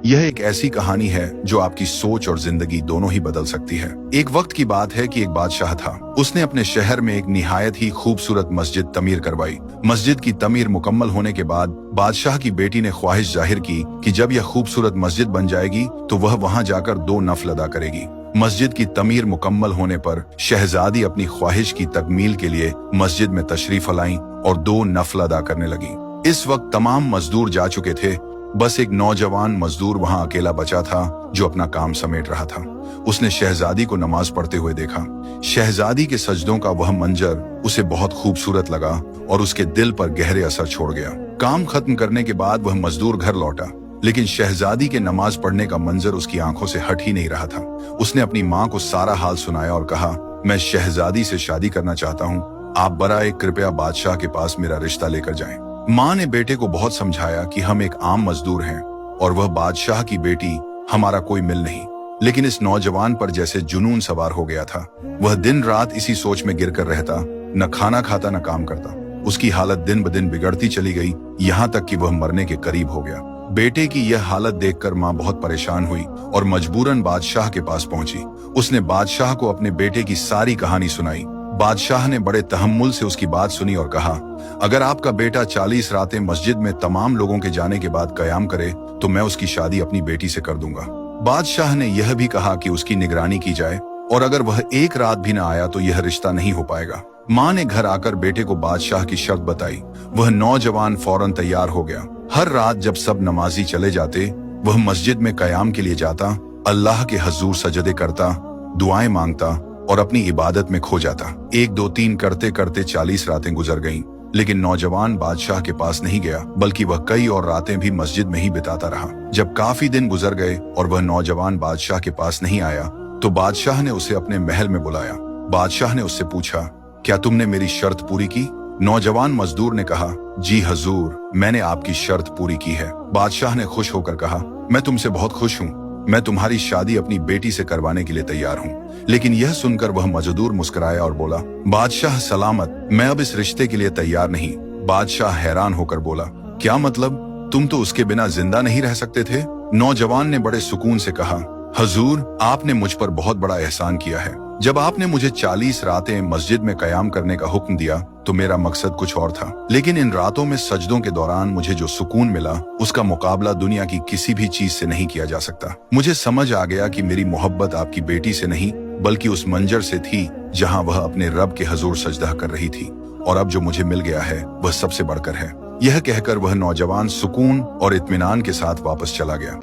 यह एक ऐसी कहानी है जो आपकी सोच और जिंदगी दोनों ही बदल सकती है। एक वक्त की बात है कि एक बादशाह था। उसने अपने शहर में एक निहायत ही खूबसूरत मस्जिद तमीर करवाई। मस्जिद की तमीर मुकम्मल होने के बाद बादशाह की बेटी ने ख्वाहिश जाहिर की कि जब यह खूबसूरत मस्जिद बन जाएगी तो वह वहां जाकर 2 नफल अदा करेगी। मस्जिद की तमीर मुकम्मल होने पर शहजादी अपनी ख्वाहिश की तकमील के लिए मस्जिद में तशरीफ लाई और 2 नफल अदा करने लगी। इस वक्त तमाम मजदूर जा चुके थे, बस एक नौजवान मजदूर वहां अकेला बचा था जो अपना काम समेट रहा था। उसने शहजादी को नमाज पढ़ते हुए देखा। शहजादी के सजदों का वह मंजर उसे बहुत खूबसूरत लगा और उसके दिल पर गहरे असर छोड़ गया। काम खत्म करने के बाद वह मजदूर घर लौटा, लेकिन शहजादी के नमाज पढ़ने का मंजर उसकी आंखों से हट ही नहीं रहा था। उसने अपनी माँ को सारा हाल सुनाया और कहा, मैं शहजादी से शादी करना चाहता हूँ, आप बराए कृपया बादशाह के पास मेरा रिश्ता लेकर जाएं। माँ ने बेटे को बहुत समझाया कि हम एक आम मजदूर हैं और वह बादशाह की बेटी, हमारा कोई मिल नहीं। लेकिन इस नौजवान पर जैसे जुनून सवार हो गया था। वह दिन रात इसी सोच में गिरकर रहता, न खाना खाता न काम करता। उसकी हालत दिन ब दिन बिगड़ती चली गई, यहाँ तक कि वह मरने के करीब हो गया। बेटे की यह हालत देखकर माँ बहुत परेशान हुई और मजबूरन बादशाह के पास पहुंची। उसने बादशाह को अपने बेटे की सारी कहानी सुनाई। बादशाह ने बड़े तहम्मुल से उसकी बात सुनी और कहा, अगर आपका बेटा 40 रातें मस्जिद में तमाम लोगों के जाने के बाद कयाम करे तो मैं उसकी शादी अपनी बेटी से कर दूंगा। बादशाह ने यह भी कहा कि उसकी निगरानी की जाए और अगर वह एक रात भी न आया तो यह रिश्ता नहीं हो पाएगा। माँ ने घर आकर बेटे को बादशाह की शर्त बताई। वह नौजवान फौरन तैयार हो गया। हर रात जब सब नमाजी चले जाते, वह मस्जिद में कयाम के लिए जाता, अल्लाह के हजूर सजदे करता, दुआएं मांगता और अपनी इबादत में खो जाता। 1 2 3 करते करते 40 रातें गुजर गईं, लेकिन नौजवान बादशाह के पास नहीं गया, बल्कि वह कई और रातें भी मस्जिद में ही बिताता रहा। जब काफी दिन गुजर गए और वह नौजवान बादशाह के पास नहीं आया तो बादशाह ने उसे अपने महल में बुलाया। बादशाह ने उससे पूछा, क्या तुमने मेरी शर्त पूरी की? नौजवान मजदूर ने कहा, जी हजूर, मैंने आपकी शर्त पूरी की है। बादशाह ने खुश होकर कहा, मैं तुमसे बहुत खुश हूँ, मैं तुम्हारी शादी अपनी बेटी से करवाने के लिए तैयार हूँ। लेकिन यह सुनकर वह मजदूर मुस्कुराया और बोला, बादशाह सलामत, मैं अब इस रिश्ते के लिए तैयार नहीं। बादशाह हैरान होकर बोला, क्या मतलब? तुम तो उसके बिना जिंदा नहीं रह सकते थे? नौजवान ने बड़े सुकून से कहा, हजूर, आपने मुझ पर बहुत बड़ा एहसान किया है। जब आपने मुझे 40 रातें मस्जिद में कयाम करने का हुक्म दिया तो मेरा मकसद कुछ और था, लेकिन इन रातों में सजदों के दौरान मुझे जो सुकून मिला उसका मुकाबला दुनिया की किसी भी चीज से नहीं किया जा सकता। मुझे समझ आ गया कि मेरी मोहब्बत आपकी बेटी से नहीं बल्कि उस मंजर से थी जहां वह अपने रब के हजूर सजदा कर रही थी, और अब जो मुझे मिल गया है वह सबसे बढ़कर है। यह कहकर वह नौजवान सुकून और इत्मीनान के साथ वापस चला गया।